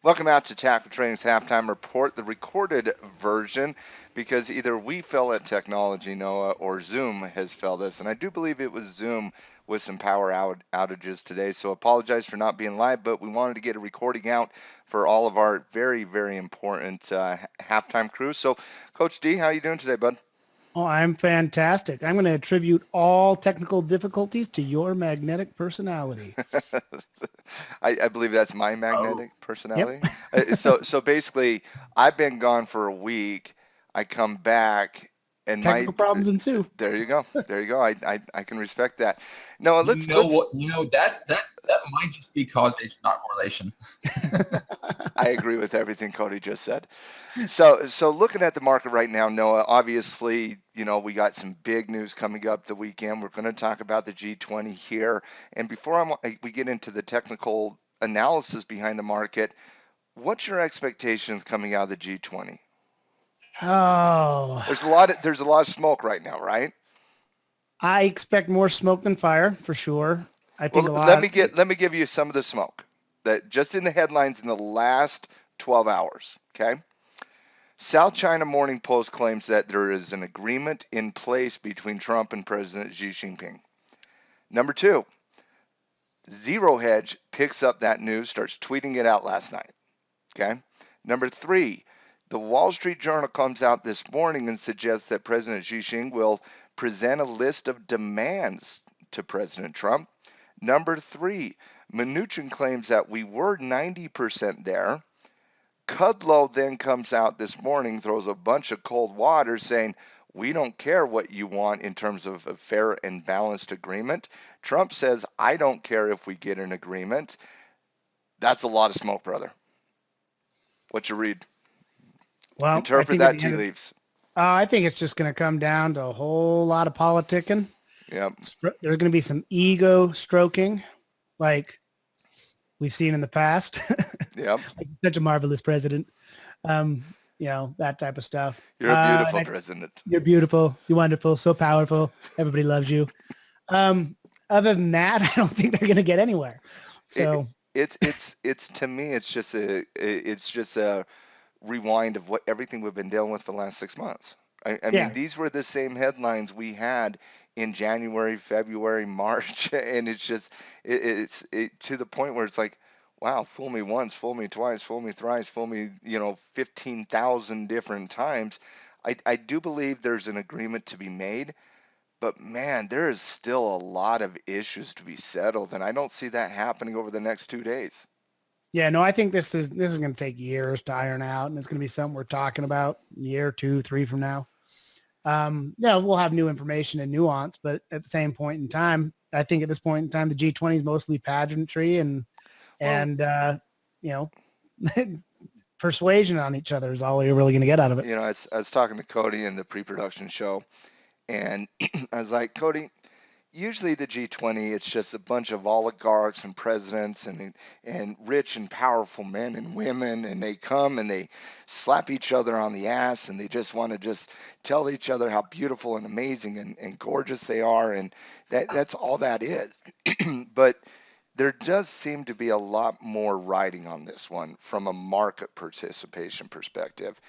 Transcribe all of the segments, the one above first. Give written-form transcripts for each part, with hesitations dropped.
Welcome out to Tackle Training's Halftime Report, the recorded version, because either we fell at technology, Noah, or Zoom has failed us. And I do believe it was Zoom with some power outages today. So apologize for not being live, but we wanted to get a recording out for all of our very, very important halftime crew. So, Coach D, how are you doing today, bud? Oh, I'm fantastic. I'm going to attribute all technical difficulties to your magnetic personality. I believe that's my Oh. magnetic Yep. personality. So basically, I've been gone for a week. I come back, and my Technical problems ensue. there you go, there you go. I can respect that. No, You know let's. what? You know that might just be causation, not correlation. I agree with everything Cody just said. So looking at the market right now, Noah, obviously, we got some big news coming up the weekend. We're going to talk about the G20 here. And before we get into the technical analysis behind the market, what's your expectations coming out of the G20? Oh, There's a lot of smoke right now, right? I expect more smoke than fire for sure. I think Well, a lot. let me give you some of the smoke that just in the headlines in the last 12 hours, okay? South China Morning Post claims that there is an agreement in place between Trump and President Xi Jinping. Number two, Zero Hedge picks up that news, starts tweeting it out last night. Okay. Number three, the Wall Street Journal comes out this morning and suggests that President Xi Jinping will present a list of demands to President Trump. Number three, Mnuchin claims that we were 90% there. Kudlow then comes out this morning, throws a bunch of cold water saying, we don't care what you want in terms of a fair and balanced agreement. Trump says, I don't care if we get an agreement. That's a lot of smoke, brother. What you read? Well, I Interpret think at that the tea end of, leaves. I think it's just going to come down to a whole lot of politicking. Yep. There's going to be some ego stroking, like we've seen in the past. Yep. Like such a marvelous president. That type of stuff. You're a beautiful And president. you're beautiful. You're wonderful. So powerful. Everybody loves you. Um, Other than that, I don't think they're going to get anywhere. It, So it's to me, it's just a rewind of what everything we've been dealing with for the last 6 months. I mean, yeah, these were the same headlines we had in January, February, March, and it's just it's to the point where it's like, wow, fool me once, fool me twice, fool me thrice, fool me, 15,000 different times. I do believe there's an agreement to be made, but man, there is still a lot of issues to be settled, and I don't see that happening over the next 2 days. yeah, no, I think this is going to take years to iron out, and it's going to be something we're talking about a year, 2, 3 from now. Yeah, we'll have new information and nuance, but at the same point in time, I think at this point in time, the G20 is mostly pageantry and Well, and you know persuasion on each other is all you're really going to get out of it. I was talking to Cody in the pre-production show, and I was like, Cody, usually the G20, it's just a bunch of oligarchs and presidents and rich and powerful men and women, and they come and they slap each other on the ass, and they just want to just tell each other how beautiful and amazing and gorgeous they are, and that's all that is. But there does seem to be a lot more riding on this one from a market participation perspective.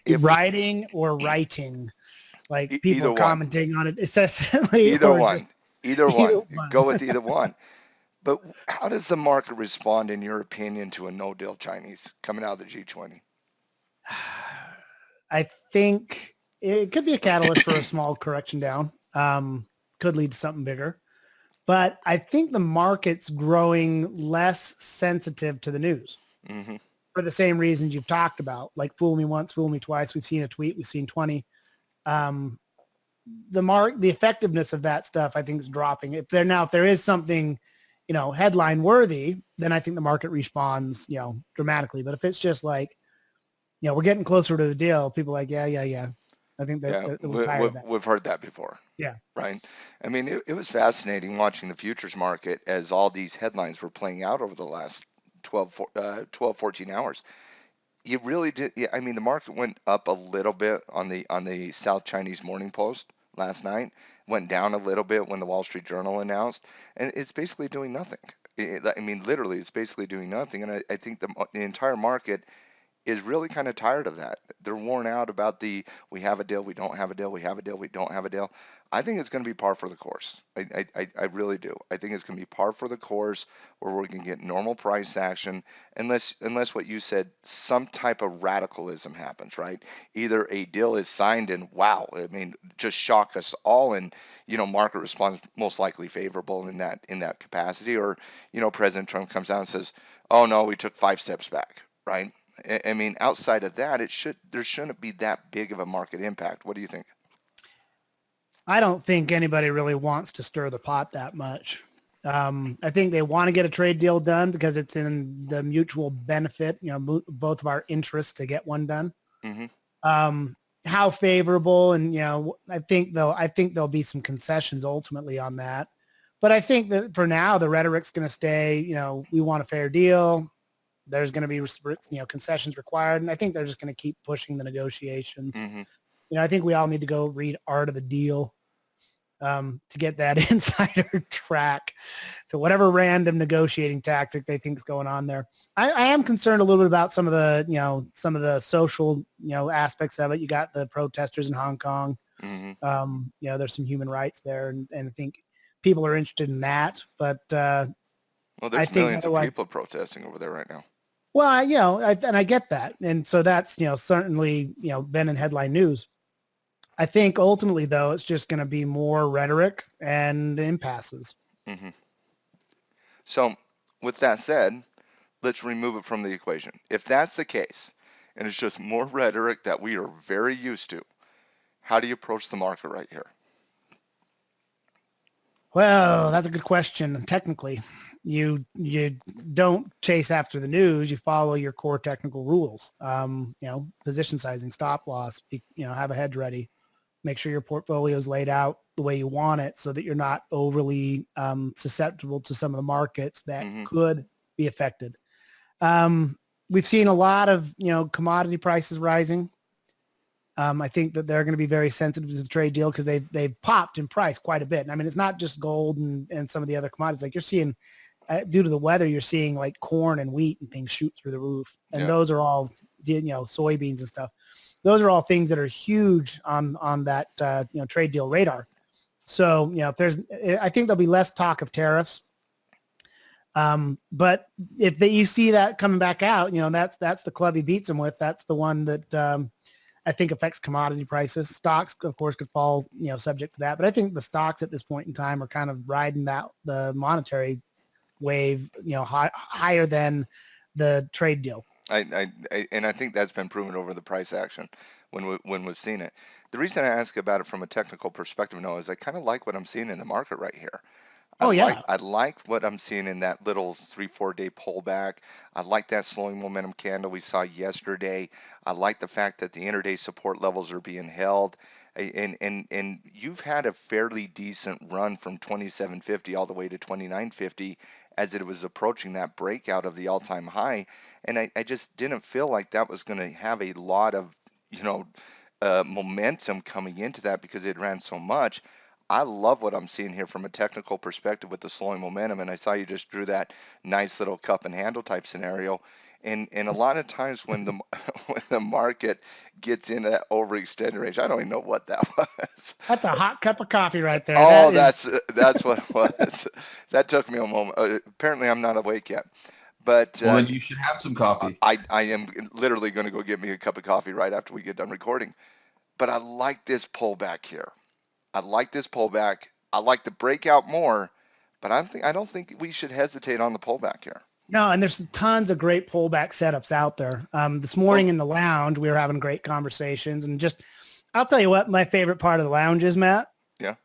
If Writing or writing, like either people one, commenting on it incessantly, either or just one, either either one, one. go with either one. But how does the market respond, in your opinion, to a no-deal Chinese coming out of the G20? I think it could be a catalyst for a small correction down. Could lead to something bigger. But I think the market's growing less sensitive to the news Hmm. for the same reasons you've talked about, like fool me once, fool me twice. We've seen a tweet, we've seen 20. Um, the effectiveness of that stuff, I think, is dropping. If there is something, headline worthy, then I think the market responds, dramatically. But if it's just like, we're getting closer to the deal, people are like, yeah. I think that Yeah, we're tired of that. we've heard that before, Yeah. right? I mean, it was fascinating watching the futures market as all these headlines were playing out over the last 14 hours. You really did. Yeah, I mean, the market went up a little bit on the South Chinese Morning Post last night, went down a little bit when the Wall Street Journal announced, and it's basically doing nothing. I mean, literally, it's basically doing nothing. And I think the entire market is really kind of tired of that. They're worn out about we have a deal, we don't have a deal, we have a deal, we don't have a deal. I think it's going to be par for the course. I really do. I think it's going to be par for the course where we're going to get normal price action unless what you said, some type of radicalism happens, right? Either a deal is signed and wow, I mean, just shock us all, and market response most likely favorable in that capacity, or President Trump comes out and says, oh no, we took 5 steps back, right? I mean, outside of that, there shouldn't be that big of a market impact. What do you think? I don't think anybody really wants to stir the pot that much. I think they want to get a trade deal done because it's in the mutual benefit, both of our interests to get one done. Mm-hmm. How favorable, and I think there'll be some concessions ultimately on that. But I think that for now, the rhetoric's going to stay. We want a fair deal. There's going to be concessions required, and I think they're just going to keep pushing the negotiations. Mm-hmm. I think we all need to go read Art of the Deal to get that insider track to whatever random negotiating tactic they think is going on there. I am concerned a little bit about some of the social aspects of it. You got the protesters in Hong Kong. Mm-hmm. There's some human rights there, and I think people are interested in that. But well, there's millions of people protesting over there right now. Well, I get that. And so that's, certainly, been in headline news. I think ultimately, though, it's just going to be more rhetoric and impasses. Mm-hmm. So with that said, let's remove it from the equation. If that's the case, and it's just more rhetoric that we are very used to, how do you approach the market right here? Well, that's a good question. Technically, you don't chase after the news. You follow your core technical rules. Position sizing, stop loss. Have a hedge ready. Make sure your portfolio is laid out the way you want it, so that you're not overly susceptible to some of the markets that could be affected. We've seen a lot of commodity prices rising. I think that they're going to be very sensitive to the trade deal because they've popped in price quite a bit. And I mean, it's not just gold and some of the other commodities. Like you're seeing, due to the weather, you're seeing like corn and wheat and things shoot through the roof. And those are all, soybeans and stuff. Those are all things that are huge on that trade deal radar. So I think there'll be less talk of tariffs. But if you see that coming back out, that's the club he beats them with. That's the one that I think affects commodity prices. Stocks, of course, could fall, subject to that. But I think the stocks at this point in time are kind of riding the monetary wave, higher than the trade deal. And I think that's been proven over the price action when we've seen it. The reason I ask about it from a technical perspective, Noah, is I kind of like what I'm seeing in the market right here. I like what I'm seeing in that little 3-4 day pullback. I like that slowing momentum candle we saw yesterday. I like the fact that the intraday support levels are being held. And you've had a fairly decent run from 2750 all the way to 2950 as it was approaching that breakout of the all-time high. And I just didn't feel like that was going to have a lot of, momentum coming into that because it ran so much. I love what I'm seeing here from a technical perspective with the slowing momentum. And I saw you just drew that nice little cup and handle type scenario. And a lot of times when the market gets in that overextended range, I don't even know what that was. That's a hot cup of coffee right there. Oh, that's what it was. That took me a moment. Apparently I'm not awake yet. But then you should have some coffee. I am literally going to go get me a cup of coffee right after we get done recording. But I like this pullback here. I like this pullback. I like the breakout more, but I don't think we should hesitate on the pullback here. No, and there's tons of great pullback setups out there. This morning in the lounge, we were having great conversations, and I'll tell you what my favorite part of the lounge is, Matt. Yeah.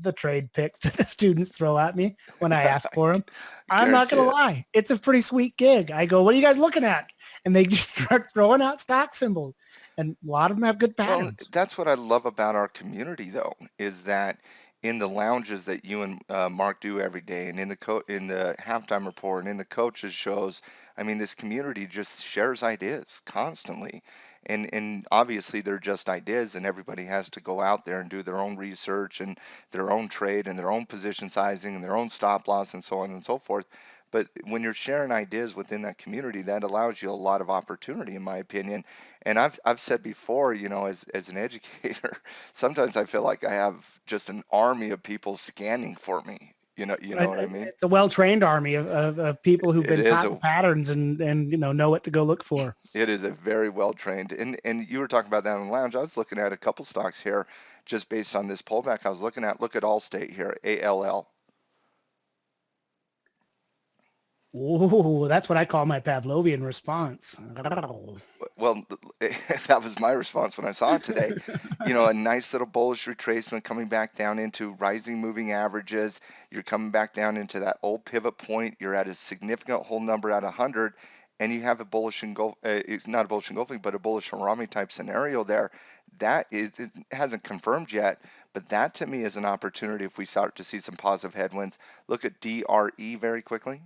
The trade picks that the students throw at me when I ask for them. I'm not going to lie. It's a pretty sweet gig. I go, what are you guys looking at? And they just start throwing out stock symbols. And a lot of them have good patterns. Well, that's what I love about our community, though, is that in the lounges that you and Mark do every day, and in the halftime report, and in the coaches shows. I mean, this community just shares ideas constantly, and obviously they're just ideas, and everybody has to go out there and do their own research and their own trade and their own position sizing and their own stop loss and so on and so forth. But when you're sharing ideas within that community, that allows you a lot of opportunity, in my opinion. And I've said before, as an educator, sometimes I feel like I have just an army of people scanning for me. You know what I mean? It's a well-trained army of people who've It been is taught the a patterns and know what to go look for. it is a very well trained. And you were talking about that in the lounge. I was looking at a couple stocks here just based on this pullback. I was looking at look at Allstate here, ALL. Oh, that's what I call my Pavlovian response. Well, that was my response when I saw it today. A nice little bullish retracement coming back down into rising moving averages. You're coming back down into that old pivot point. You're at a significant whole number at 100, and you have a bullish it's not a bullish engulfing, but a bullish Harami type scenario there. It hasn't confirmed yet, but that to me is an opportunity if we start to see some positive headwinds. Look at DRE very quickly.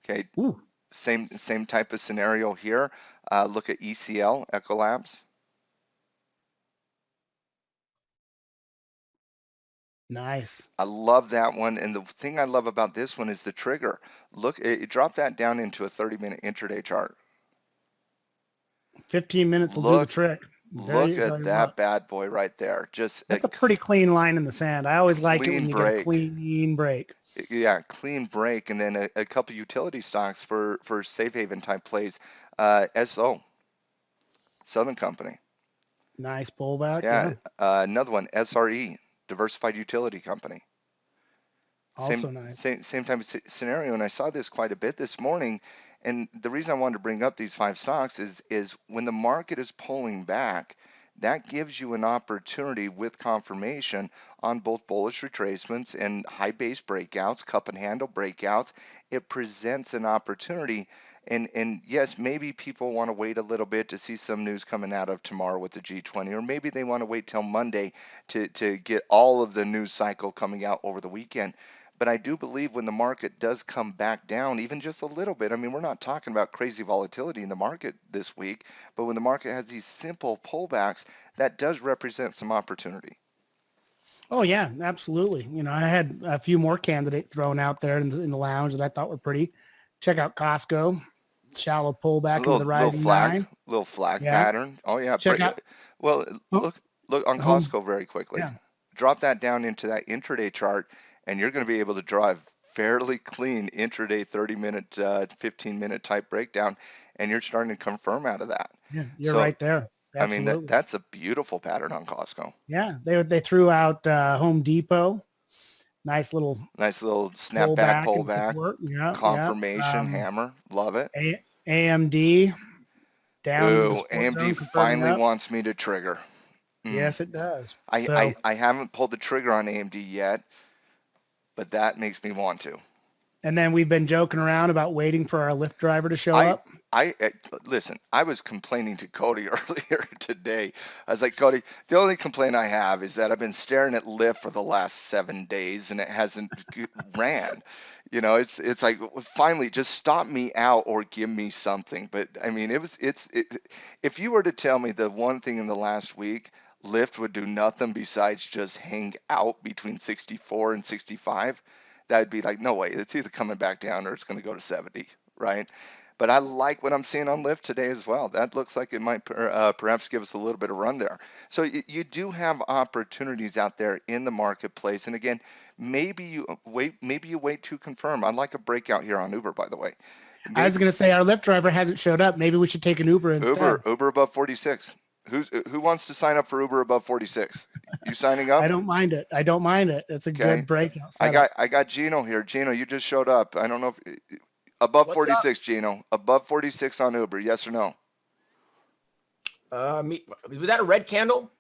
Okay, Ooh, same type of scenario here. Look at ECL, Ecolabs. nice. I love that one. And the thing I love about this one is the trigger. Look, it dropped that down into a 30-minute intraday chart. 15 minutes will do the trick. Look at that bad boy right there. Just That's a pretty clean line in the sand. I always like it when you get a clean break. Yeah, clean break, and then a couple utility stocks for safe haven type plays. SO, Southern Company. Nice pullback. Yeah. Another one, SRE, Diversified Utility Company. Also nice. Same type of scenario, and I saw this quite a bit this morning. And the reason I wanted to bring up these 5 stocks is when the market is pulling back, that gives you an opportunity with confirmation on both bullish retracements and high base breakouts, cup and handle breakouts. It presents an opportunity. And yes, maybe people want to wait a little bit to see some news coming out of tomorrow with the G20, or maybe they want to wait till Monday to get all of the news cycle coming out over the weekend. But I do believe when the market does come back down, even just a little bit, I mean, we're not talking about crazy volatility in the market this week, but when the market has these simple pullbacks, that does represent some opportunity. Oh yeah, absolutely. I had a few more candidates thrown out there in the lounge that I thought were pretty. Check out Costco, shallow pullback into the rising nine. Little flag pattern. Oh yeah. Check out. Well, look on Costco very quickly. Yeah. Drop that down into that intraday chart, and you're going to be able to drive fairly clean intraday 30-minute, 15-minute type breakdown, and you're starting to confirm out of that. Yeah, you're right there. Absolutely. I mean, that's a beautiful pattern on Costco. Yeah, they threw out Home Depot. Nice little snapback pullback. Confirmation hammer. Love it. AMD down. Ooh, AMD finally wants me to trigger. Yes, it does. I haven't pulled the trigger on AMD yet, but that makes me want to. And then we've been joking around about waiting for our Lyft driver to show up. Listen, I was complaining to Cody earlier today. I was like, Cody, the only complaint I have is that I've been staring at Lyft for the last 7 days and it hasn't ran. It's like, finally, just stop me out or give me something. But I mean, if you were to tell me the one thing in the last week, Lyft would do nothing besides just hang out between 64 and 65, that'd be like, no way. It's either coming back down or it's going to go to 70, right? But I like what I'm seeing on Lyft today as well. That looks like it might perhaps give us a little bit of run there. So you do have opportunities out there in the marketplace. And again, maybe you wait to confirm. I'd like a breakout here on Uber, by the way. I was going to say our Lyft driver hasn't showed up. Maybe we should take an Uber instead. Uber above 46. Who wants to sign up for Uber above 46? You signing up? I don't mind it. It's a good breakout. I got Gino here. Gino, you just showed up. I don't know if above What's 46, up? Gino. Above 46 on Uber. Yes or no? Was that a red candle?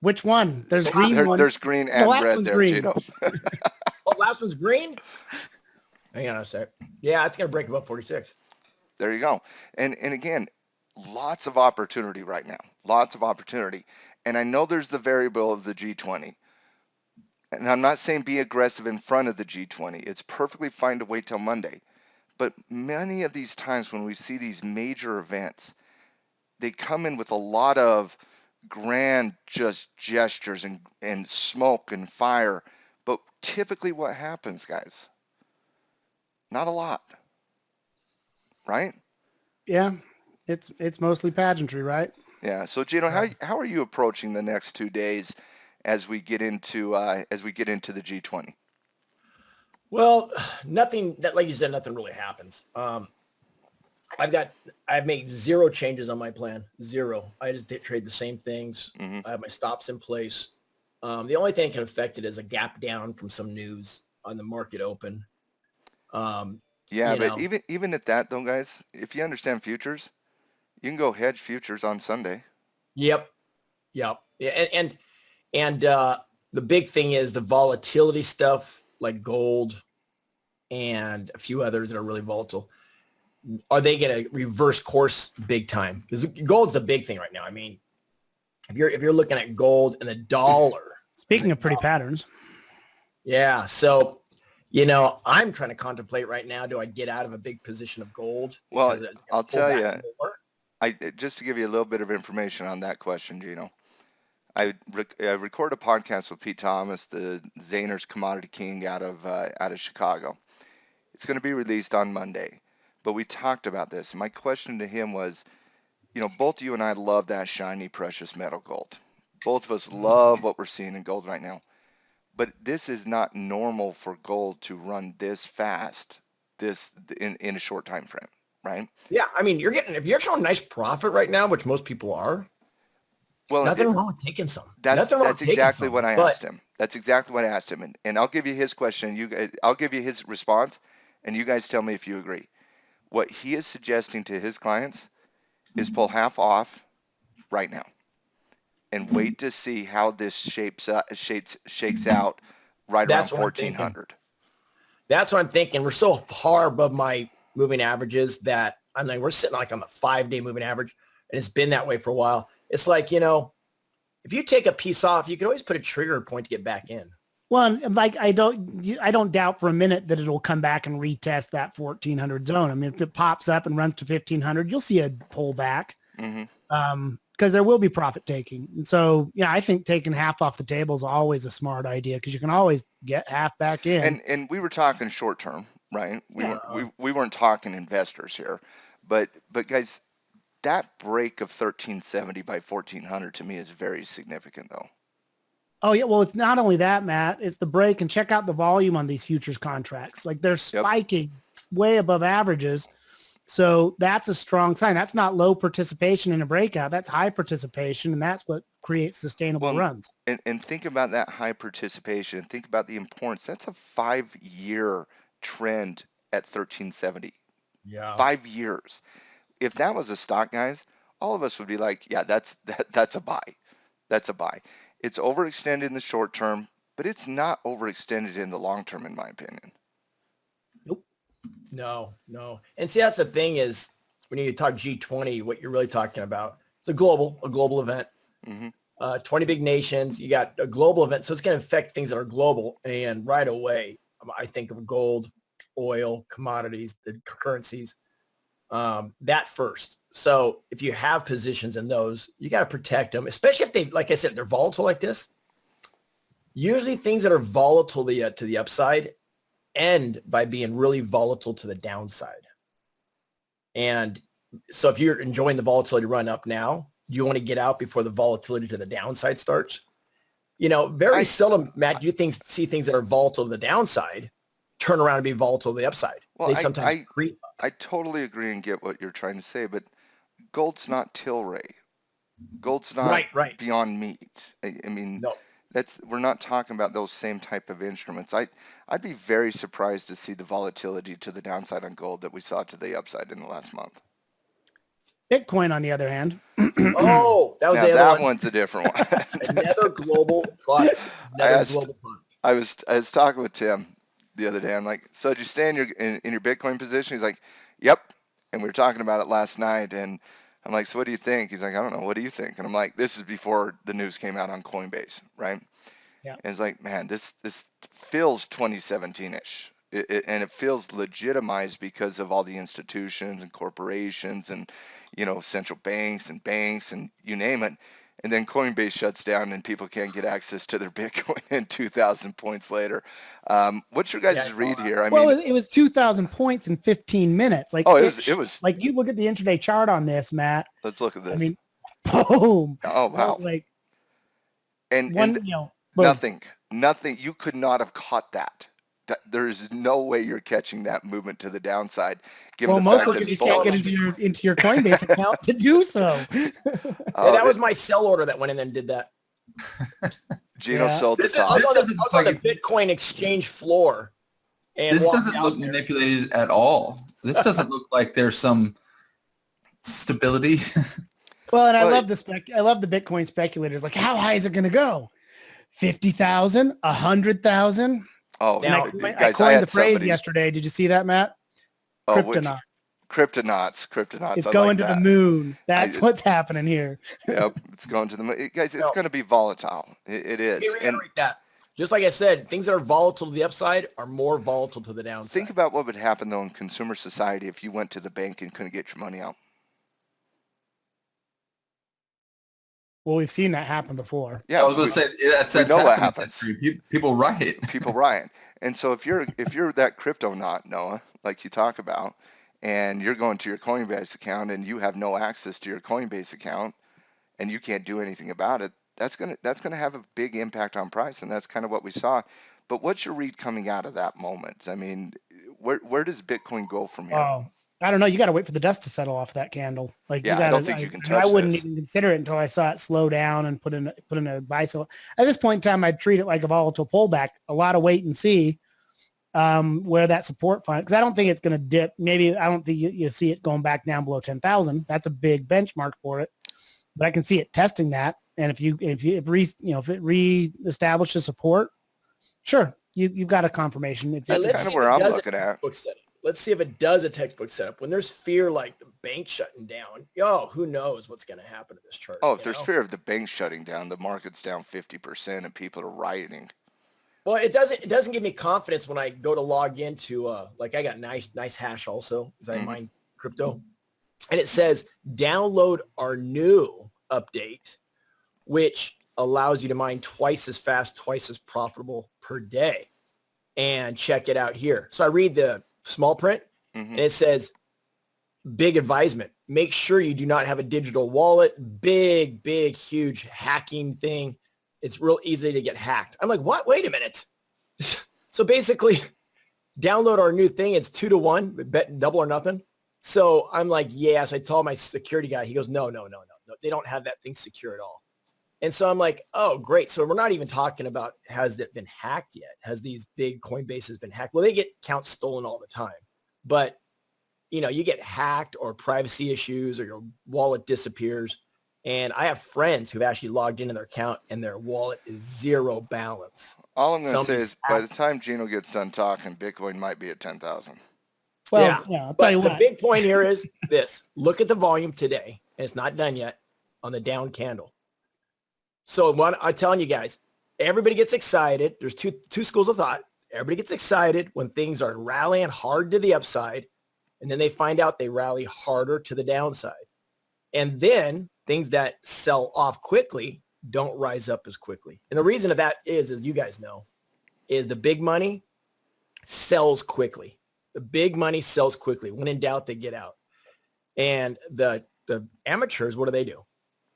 Which one? There's green one. There's green and red there, green. Gino. Oh, last one's green? Hang on a sec. Yeah, it's going to break above 46. There you go. And again, lots of opportunity right now. Lots of opportunity. And I know there's the variable of the G20. And I'm not saying be aggressive in front of the G20. It's perfectly fine to wait till Monday. But many of these times when we see these major events, they come in with a lot of grand just gestures and smoke and fire. But typically what happens, guys? Not a lot, right? Yeah, it's mostly pageantry, right? Yeah. So Gino, Yeah. how are you approaching the next 2 days as we get into the G20? Well, nothing, like you said, nothing really happens. I've made zero changes on my plan. Zero. I just trade the same things. Hmm. I have my stops in place. The only thing that can affect it is a gap down from some news on the market open. Yeah, You but know, even at that though, guys, if you understand futures, you can go hedge futures on Sunday. yep. Yep. Yeah, and the big thing is the volatility stuff like gold and a few others that are really volatile. Are they going to reverse course big time? Because gold's the big thing right now. I mean, if you're looking at gold and the dollar. Speaking of pretty patterns, Yeah. So, you know, I'm trying to contemplate right now, do I get out of a big position of gold? Well, Because it's I'll going to pull tell back you, more. just to give you a little bit of information on that question, Gino. I record a podcast with Pete Thomas, the Zaner's Commodity King out of Chicago. It's going to be released on Monday, but we talked about this. My question to him was, both you and I love that shiny precious metal gold. Both of us love what we're seeing in gold right now. But this is not normal for gold to run this fast, in a short time frame, right? Yeah. I mean, if you're showing nice profit right now, which most people are, Well, nothing wrong with taking some. that's Nothing wrong with taking exactly some. what I But asked him. That's exactly what I asked him, and I'll give you his question. I'll give you his response, and you guys tell me if you agree. What he is suggesting to his clients is pull half off right now and wait to see how this shakes out right around that's what I'm thinking. 1400. That's what I'm thinking. We're so far above my moving averages that I'm like, we're sitting like on the 5-day moving average, and it's been that way for a while. It's like, if you take a piece off, you can always put a trigger point to get back in. well, and like I don't doubt for a minute that it'll come back and retest that 1400 zone. I mean, if it pops up and runs to 1500, you'll see a pullback. Mm-hmm. Because there will be profit taking. And so, yeah, I think taking half off the table is always a smart idea because you can always get half back in. And we were talking short term, right? We weren't talking investors here, but guys, that break of 1370 by 1400 to me is very significant, though. Oh yeah, well, it's not only that, Matt. It's the break, and check out the volume on these futures contracts. Like they're spiking way above averages. So that's a strong sign. That's not low participation in a breakout. That's high participation, and that's what creates sustainable runs. And think about that high participation. And think about the importance. That's a 5-year trend at 1370. Yeah. 5 years. If that was a stock, guys, all of us would be like, yeah, that's a buy. That's a buy. It's overextended in the short term, but it's not overextended in the long term, in my opinion. No. And see, that's the thing is when you talk G20, what you're really talking about, it's a global event. Mm-hmm. 20 big nations, you got a global event. So it's going to affect things that are global. And right away, I think of gold, oil, commodities, the currencies, that first. So if you have positions in those, you got to protect them, especially if they, like I said, they're volatile like this. Usually things that are volatile to the upside end by being really volatile to the downside. And so if you're enjoying the volatility run up now, you want to get out before the volatility to the downside starts. Very seldom, Matt, you see things that are volatile to the downside turn around and be volatile to the upside. Well, they sometimes creep up. I totally agree and get what you're trying to say, but gold's not Tilray. Gold's not right. Beyond Meat. I mean, No. we're not talking about those same type of instruments. I'd be very surprised to see the volatility to the downside on gold that we saw to the upside in the last month. Bitcoin, on the other hand. Oh, that was now the other that one. One's a different one. Another global product. I was talking with Tim the other day. I'm like, so did you stay in your Bitcoin position? He's like, yep. And we were talking about it last night, and I'm like, so what do you think? He's like, I don't know. What do you think? And I'm like, this is before the news came out on Coinbase, right? Yeah. And it's like, man, this feels 2017-ish. And it feels legitimized because of all the institutions and corporations and, central banks and you name it. And then Coinbase shuts down and people can't get access to their Bitcoin and 2,000 points later. What's your guys' read here? I Well, mean, it was 2,000 points in 15 minutes. Like, oh, it was. like you look at the intraday chart on this, Matt. Let's look at this. I mean, boom. Oh, wow. Like And boom. nothing. You could not have caught that. There's no way you're catching that movement to the downside. Well, mostly because you can't get into your Coinbase account to do so. That was my sell order that went in and did that. Gino sold the top. I was on the Bitcoin exchange floor. And this doesn't look manipulated at all. This doesn't look like there's some stability. Well, and I love the Bitcoin speculators. Like, how high is it going to go? 50,000, 100,000. Oh, now, guys, I coined the phrase yesterday. Did you see that, Matt? Kryptonauts. Kryptonauts. It's going to the moon. That's what's happening here. Yep, it's going to the moon. Guys, it's going to be volatile. It is. Let me reiterate that. Just like I said, things that are volatile to the upside are more volatile to the downside. Think about what would happen, though, in consumer society if you went to the bank and couldn't get your money out. Well, we've seen that happen before. Yeah, I was going to say that's know what happens. People riot. People riot. And so if you're that cryptonaut, Noah, like you talk about, and you're going to your Coinbase account and you have no access to your Coinbase account, and you can't do anything about it, that's gonna have a big impact on price, and that's kind of what we saw. But what's your read coming out of that moment? I mean, where does Bitcoin go from here? Oh, I don't know. You got to wait for the dust to settle off that candle. Like, yeah, I don't think you can touch I wouldn't this. even consider it until I saw it slow down and put in a buy. So at this point in time, I'd treat it like a volatile pullback. A lot of wait and see where that support find, because I don't think it's going to dip. Maybe I don't think you see it going back down below 10,000. That's a big benchmark for it. But I can see it testing that. And if it reestablishes support, sure, you've got a confirmation. That's kind of where I'm looking at. Let's see if it does a textbook setup. When there's fear like the bank shutting down, who knows what's going to happen to this chart? Oh, if there's fear of the bank shutting down, the market's down 50% and people are rioting. Well, it doesn't give me confidence when I go to log into like I got nice hash also because I mine crypto, and it says download our new update, which allows you to mine twice as fast, twice as profitable per day. And check it out here. So I read the small print and it says big advisement. Make sure you do not have a digital wallet. Big, huge hacking thing. It's real easy to get hacked. I'm like, what? Wait a minute. So basically download our new thing. It's 2-to-1, bet double or nothing. So I'm like, yes, I told my security guy, he goes, no. They don't have that thing secure at all. And so I'm like, oh, great. So we're not even talking about, has it been hacked yet? Has these big Coinbases been hacked? Well, they get accounts stolen all the time. But, you get hacked or privacy issues or your wallet disappears. And I have friends who've actually logged into their account and their wallet is zero balance. All I'm going to say is by the time Gino gets done talking, Bitcoin might be at 10,000. Well, yeah, I'll tell you what. The big point here is this. Look at the volume today. And it's not done yet on the down candle. So what I'm telling you guys, everybody gets excited. There's two schools of thought. Everybody gets excited when things are rallying hard to the upside, and then they find out they rally harder to the downside. And then things that sell off quickly don't rise up as quickly. And the reason of that is, as you guys know, is the big money sells quickly. The big money sells quickly. When in doubt, they get out. And the amateurs, what do?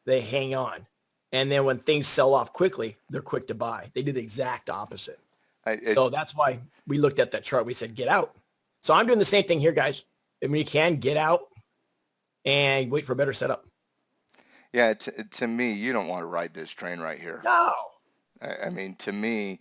They hang on. And then when things sell off quickly, they're quick to buy. They do the exact opposite. So that's why we looked at that chart. We said, get out. So I'm doing the same thing here, guys. I mean, you can get out and wait for a better setup. Yeah, to me, you don't want to ride this train right here. No. I mean, to me,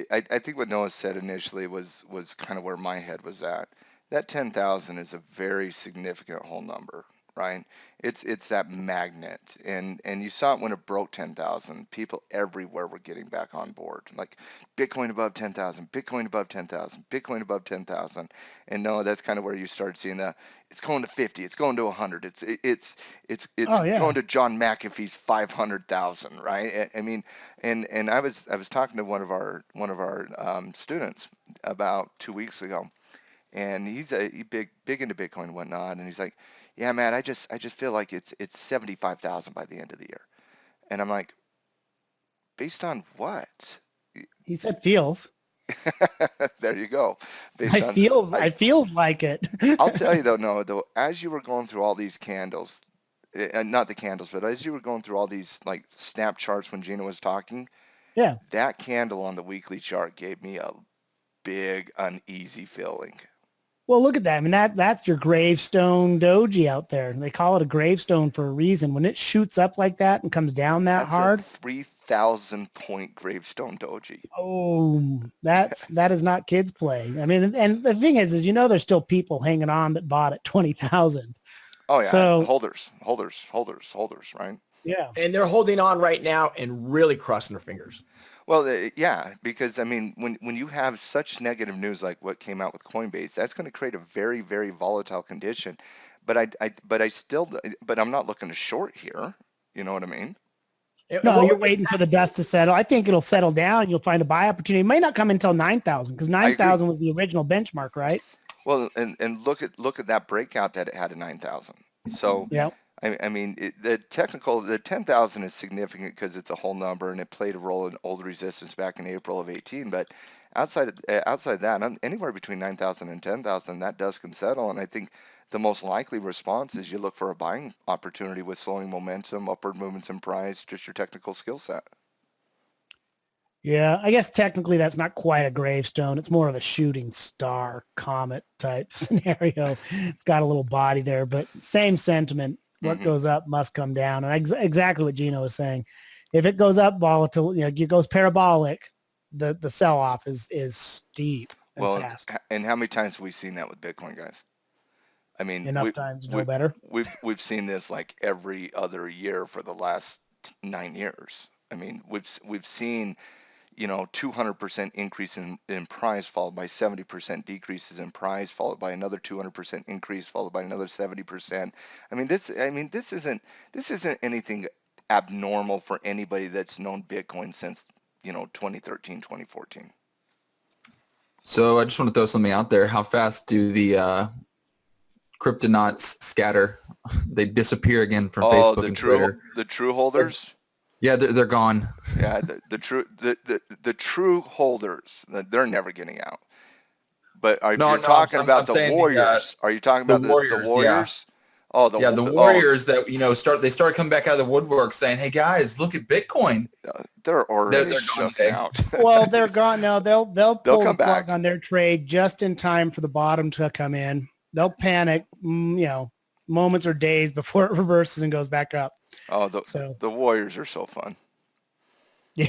I think what Noah said initially was kind of where my head was at. That 10,000 is a very significant whole number, right? It's that magnet, and you saw it when it broke 10,000. People everywhere were getting back on board, like Bitcoin above 10,000, Bitcoin above 10,000, Bitcoin above 10,000. And no, that's kind of where you start seeing the it's going to 50, it's going to 100, it's Oh yeah. going to John McAfee's 500,000, right? I mean, and I was talking to one of our students about 2 weeks ago, and he's big into Bitcoin and whatnot, and he's like, yeah, man, I just feel like it's 75,000 by the end of the year. And I'm like, based on what? He said feels. There you go. Based on I feel like it. I'll tell you though, as you were going through all these candles, and not the candles, but as you were going through all these like snap charts when Gina was talking, Yeah. that candle on the weekly chart gave me a big uneasy feeling. Well, look at that. I mean, that's your gravestone doji out there. They call it a gravestone for a reason. When it shoots up like that and comes down that That's a hard, 3,000 point gravestone doji. oh, that is not kids play. I mean, and the thing is you know, there's still people hanging on that bought at 20,000. Oh yeah, So holders, right? yeah, And they're holding on right now and really crossing their fingers. Well, yeah, because I mean, when you have such negative news like what came out with Coinbase, that's going to create a very, very volatile condition. But I'm not looking to short here. You know what I mean? no, What you're was waiting for the dust to settle. I think it'll settle down. You'll find a buy opportunity. It may not come until 9,000 because I agree. 9,000 was the original benchmark, right? Well, and look at that breakout that it had at 9,000. So Yeah. I mean, the 10,000 is significant because it's a whole number and it played a role in old resistance back in April of 18. But outside that, anywhere between 9,000 and 10,000, that dust can settle. And I think the most likely response is you look for a buying opportunity with slowing momentum, upward movements in price, just your technical skill set. Yeah, I guess technically that's not quite a gravestone. It's more of a shooting star comet type scenario. It's got a little body there, but same sentiment. What hmm goes up must come down. And exactly what Gino was saying. If it goes up volatile, you know, it goes parabolic, the sell-off is steep and Well, fast. and how many times have we seen that with Bitcoin, guys? I mean, Enough times to we know better. we've seen this like every other year for the last 9 years. I mean, we've seen 200% increase in price followed by 70% decreases in price followed by another 200% increase followed by another 70%. This isn't anything abnormal for anybody that's known Bitcoin since 2013, 2014. So I just want to throw something out there. How fast do the cryptonauts scatter? They disappear again from Oh, Facebook and Twitter. the true holders. Yeah, they're gone. Yeah, the true holders, they're never getting out. But if No, you're no, I'm, talking I'm, about I'm the saying Warriors, are you talking the about the Warriors. Yeah, Warriors? Oh, yeah, the oh, Warriors that start coming back out of the woodwork saying, "Hey guys, look at Bitcoin." they're already They're gone shooken today. out. Well, they're gone now. They'll They'll pull the come plug back. on their trade just in time for the bottom to come in. They'll panic, moments or days before it reverses and goes back up. Oh, So the Warriors are so fun. yeah.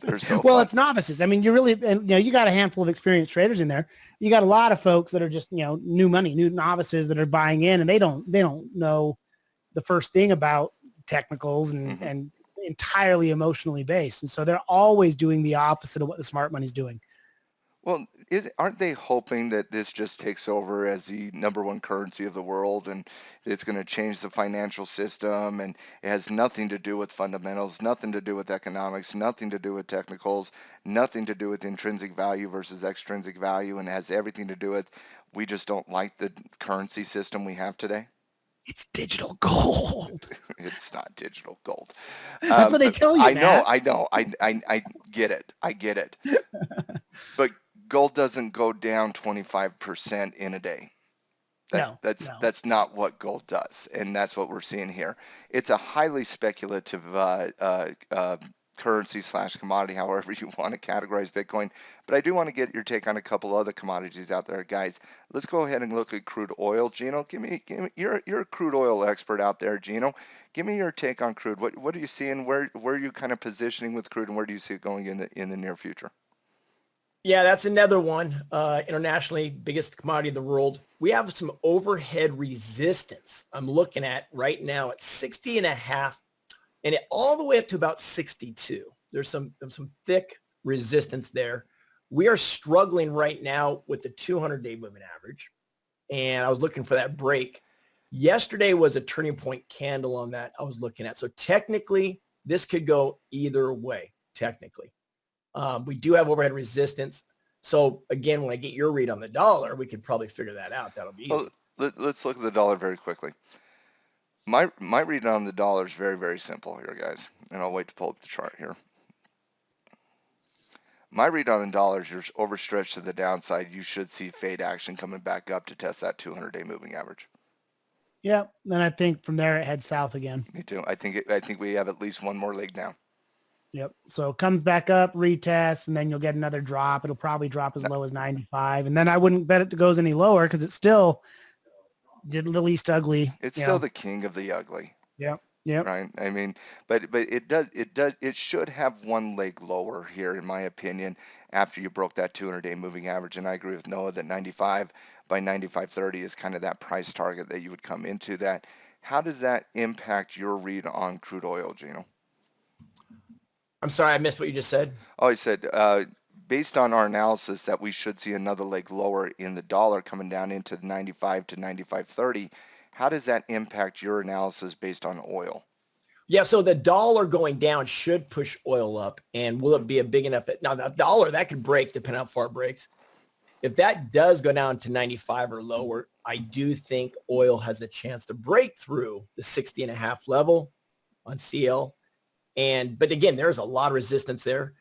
They're so Well, fun. it's novices. I mean, you got a handful of experienced traders in there. You got a lot of folks that are just, new money, new novices that are buying in, and they don't know the first thing about technicals and, hmm and entirely emotionally based. And so they're always doing the opposite of what the smart money's doing. Well, aren't they hoping that this just takes over as the number one currency of the world and it's going to change the financial system and it has nothing to do with fundamentals, nothing to do with economics, nothing to do with technicals, nothing to do with intrinsic value versus extrinsic value, and it has everything to do with we just don't like the currency system we have today? It's digital gold. It's not digital gold. That's what they tell you, I know, Matt. I get it. I get it. But gold doesn't go down 25% in a day. No. That's not what gold does, and that's what we're seeing here. It's a highly speculative currency slash commodity, however you want to categorize Bitcoin. But I do want to get your take on a couple other commodities out there, guys. Let's go ahead and look at crude oil. Gino, give me you're a crude oil expert out there, Gino. Give me your take on crude. What are you seeing? Where are you kind of positioning with crude, and where do you see it going in the near future? Yeah, that's another one. Internationally, biggest commodity in the world. We have some overhead resistance. I'm looking at right now at 60 and a half, and it all the way up to about 62. There's some thick resistance there. We are struggling right now with the 200-day moving average, and I was looking for that break. Yesterday was a turning point candle on that I was looking at. So technically, this could go either way, technically. We do have overhead resistance. So again, when I get your read on the dollar, we could probably figure that out. That'll be easy. Well, let's look at the dollar very quickly. My read on the dollar is very, very simple here, guys. And I'll wait to pull up the chart here. My read on the dollar is you're overstretched to the downside. You should see fade action coming back up to test that 200-day moving average. Yeah. Then I think from there it heads south again. Me too. I think we have at least one more leg down. Yep. So it comes back up, retests, and then you'll get another drop. It'll probably drop as low as 95. And then I wouldn't bet it goes any lower because it still did the least ugly. It's still the king of the ugly. Yep. Yep. Right. I mean, but it should have one leg lower here, in my opinion, after you broke that 200-day moving average. And I agree with Noah that 95 by 95.30 is kind of that price target that you would come into that. How does that impact your read on crude oil, Gino? I'm sorry, I missed what you just said. Oh, I said, based on our analysis that we should see another leg lower in the dollar coming down into 95 to 95.30. How does that impact your analysis based on oil? Yeah, so the dollar going down should push oil up. And will it be a big enough? Now, the dollar, that could break depending on how far it breaks. If that does go down to 95 or lower, I do think oil has a chance to break through the 60 and a half level on CL. But again, there's a lot of resistance there.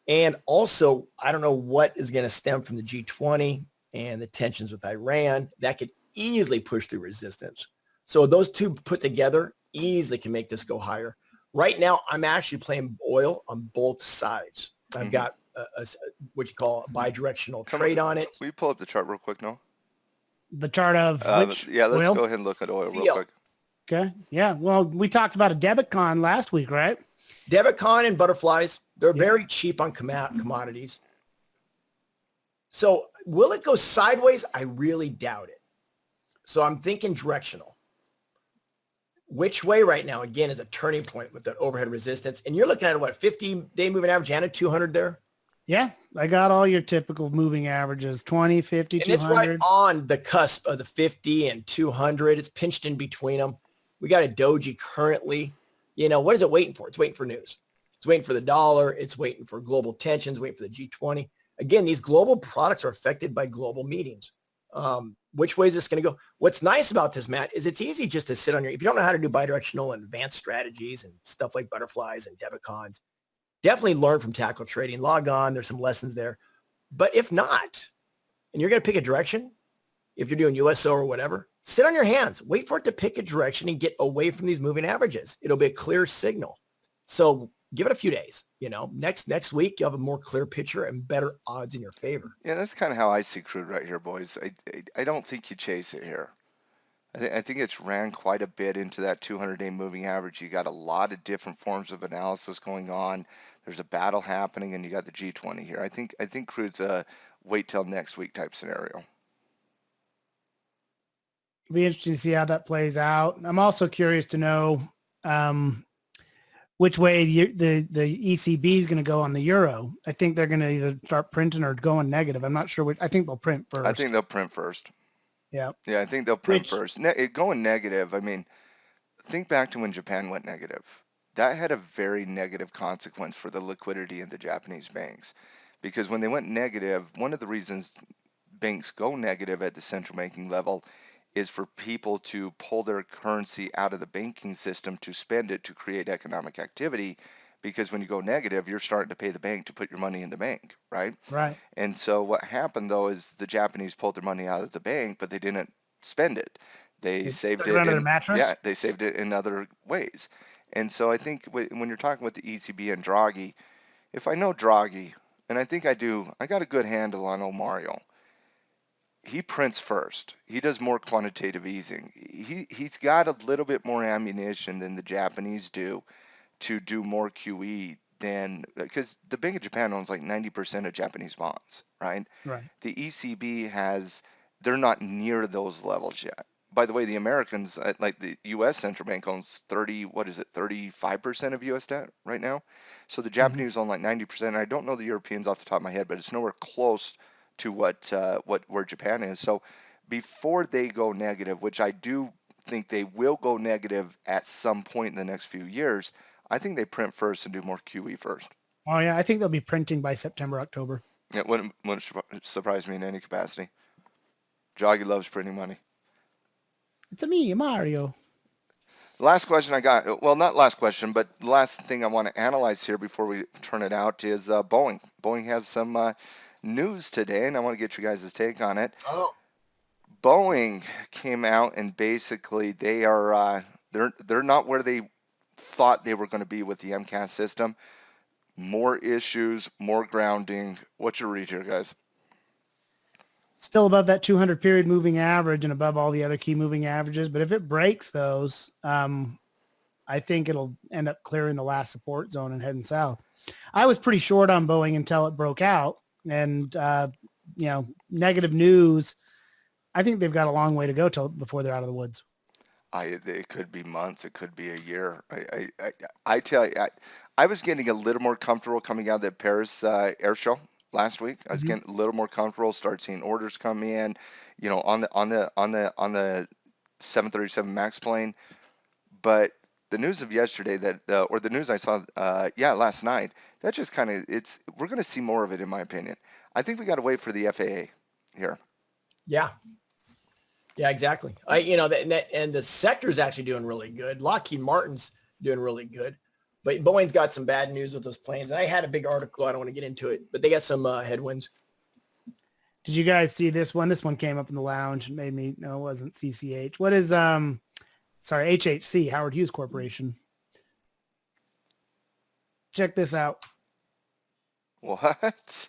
And also, I don't know what is going to stem from the G20 and the tensions with Iran. That could easily push through resistance. So those two put together easily can make this go higher. Right now, I'm actually playing oil on both sides. I've got what you call a bi-directional trade on it. Will you pull up the chart real quick, Noah? The chart of which Yeah, let's oil? go ahead and look at oil CL. real quick. Okay. Yeah. Well, we talked about a debit con last week, right? Debit con and butterflies, they're very cheap on commodities. So will it go sideways? I really doubt it. So I'm thinking directional. Which way right now, again, is a turning point with that overhead resistance. And you're looking at what, 50-day moving average and a 200 there? Yeah. I got all your typical moving averages, 20, 50, And 200. it's right on the cusp of the 50 and 200. It's pinched in between them. We got a doji currently. You know, what is it waiting for? It's waiting for news. It's waiting for the dollar. It's waiting for global tensions, waiting for the G20. Again, these global products are affected by global meetings. Which way is this going to go? What's nice about this, Matt, is it's easy just to sit on if you don't know how to do bidirectional and advanced strategies and stuff like butterflies and debit cons, definitely learn from Tackle Trading. Log on. There's some lessons there. But if not, and you're going to pick a direction, if you're doing USO or whatever, sit on your hands. Wait for it to pick a direction and get away from these moving averages. It'll be a clear signal. So give it a few days. You know, next week, you'll have a more clear picture and better odds in your favor. Yeah, that's kind of how I see crude right here, boys. I don't think you chase it here. I think it's ran quite a bit into that 200-day moving average. You got a lot of different forms of analysis going on. There's a battle happening, and you got the G20 here. I think crude's a wait till next week type scenario. It'll be interesting to see how that plays out. I'm also curious to know which way the ECB is going to go on the euro. I think they're going to either start printing or going negative. I'm not sure which. I think they'll print first. I think they'll print first. Yeah. Yeah, I think they'll print first. Going negative, I mean, think back to when Japan went negative. That had a very negative consequence for the liquidity in the Japanese banks. Because when they went negative, one of the reasons banks go negative at the central banking level is for people to pull their currency out of the banking system to spend it to create economic activity. Because when you go negative, you're starting to pay the bank to put your money in the bank, right? Right. And so what happened, though, is the Japanese pulled their money out of the bank, but they didn't spend it. They saved it under their mattress? Yeah, they saved it in other ways. And so I think when you're talking with the ECB and Draghi, if I know Draghi, and I think I do, I got a good handle on Omario. He prints first. He does more quantitative easing. He's got a little bit more ammunition than the Japanese do to do more QE then because the Bank of Japan owns like 90% of Japanese bonds, right? Right. The ECB they're not near those levels yet. By the way, the Americans, like the U.S. central bank owns 35% of U.S. debt right now. So the Japanese own like 90%. And I don't know the Europeans off the top of my head, but it's nowhere close to where Japan is. So before they go negative, which I do think they will go negative at some point in the next few years, I think they print first and do more QE first. Oh yeah, I think they'll be printing by September, October. It wouldn't surprise me in any capacity. Joggy loves printing money. It's a me, Mario. Last question I got, well, not last question, but the last thing I want to analyze here before we turn it out is Boeing. Boeing has some news today, and I want to get you guys' take on it. Oh, Boeing came out and basically they're not where they thought they were going to be with the MCAS system. More issues, more grounding. What's your read here, guys? Still above that 200 period moving average and above all the other key moving averages. But if it breaks those, I think it'll end up clearing the last support zone and heading south. I was pretty short on Boeing until it broke out, and negative news. I think they've got a long way to go before they're out of the woods. It could be months. It could be a year. I tell you, I was getting a little more comfortable coming out of the Paris air show last week. I was getting a little more comfortable. Start seeing orders come in, on the 737 Max plane. But the news of yesterday or the news I saw, last night, that just kind of we're going to see more of it, in my opinion. I think we got to wait for the FAA here. yeah. Yeah, exactly. And the sector is actually doing really good. Lockheed Martin's doing really good, but Boeing's got some bad news with those planes. And I had a big article. I don't want to get into it, but they got some headwinds. Did you guys see this one? This one came up in the lounge and made me, no, it wasn't CCH. What is, HHC, Howard Hughes Corporation. Check this out. What?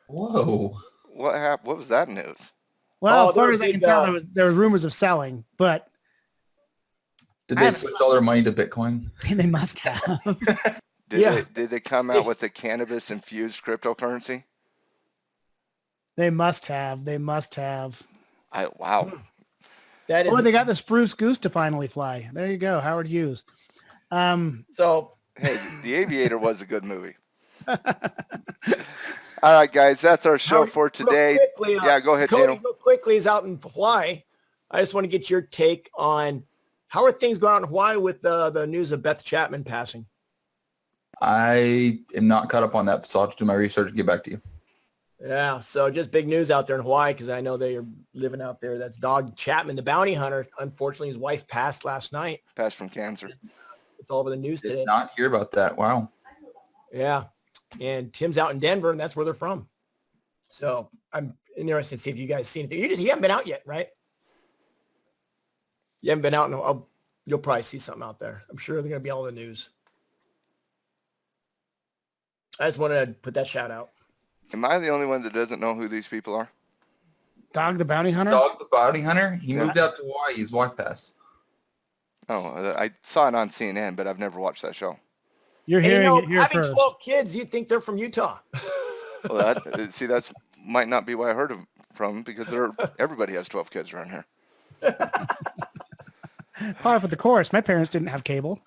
Whoa. What happened? What was that news? Well, Oh, as far there as I was can big, tell, there were rumors of selling, but Did they switch all their money to Bitcoin? they must have. Did they come out with the cannabis infused cryptocurrency? They must have. They must have. Wow. That is. Or they got the spruce goose to finally fly. There you go, Howard Hughes. So Hey, The Aviator was a good movie. All right, guys, that's our show for today. Quickly, Go ahead, Cody, Gino. real quickly, is out in Hawaii. I just want to get your take on how are things going on in Hawaii with the news of Beth Chapman passing. I am not caught up on that, so I'll have to do my research and get back to you. Yeah, so just big news out there in Hawaii because I know they are living out there. That's Dog Chapman, the bounty hunter. Unfortunately, his wife passed last night. Passed from cancer. It's all over the news today. Did not hear about that. Wow. Yeah, and Tim's out in Denver, and that's where they're from. So I'm interested to see if you guys see anything. You haven't been out yet, right? You haven't been out, and you'll probably see something out there. I'm sure they're going to be all the news. I just wanted to put that shout out. Am I the only one that doesn't know who these people are? Dog the bounty hunter? Dog the bounty hunter? He moved out to Hawaii. His wife passed. Oh, I saw it on CNN, but I've never watched that show. You're hearing it here having first. 12 kids, you think they're from Utah. Well, that's might not be where I heard from because everybody has 12 kids around here. Par for the course. My parents didn't have cable.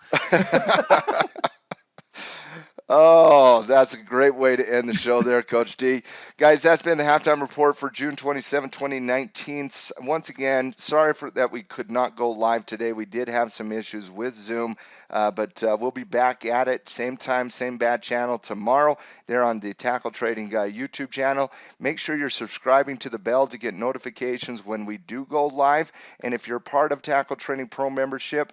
Oh, that's a great way to end the show there, Coach D. Guys, that's been the Halftime Report for June 27, 2019. Once again, sorry that we could not go live today. We did have some issues with Zoom, but we'll be back at it. Same time, same bad channel tomorrow. They're on the Tackle Trading YouTube channel. Make sure you're subscribing to the bell to get notifications when we do go live. And if you're part of Tackle Trading Pro membership,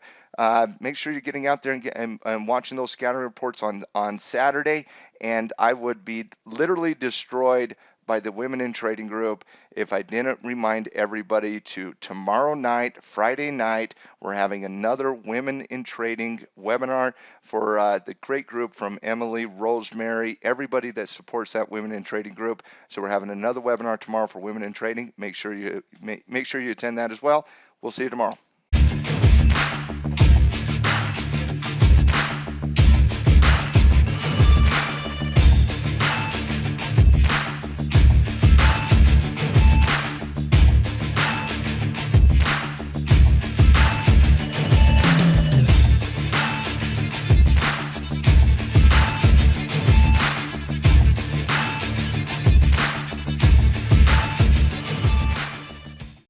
make sure you're getting out there and watching those scouting reports on Saturday. And I would be literally destroyed by the Women in Trading group if I didn't remind everybody to tomorrow night, Friday night, we're having another Women in Trading webinar for the great group from Emily, Rosemary, everybody that supports that Women in Trading group. So we're having another webinar tomorrow for Women in Trading. Make sure you attend that as well. We'll see you tomorrow.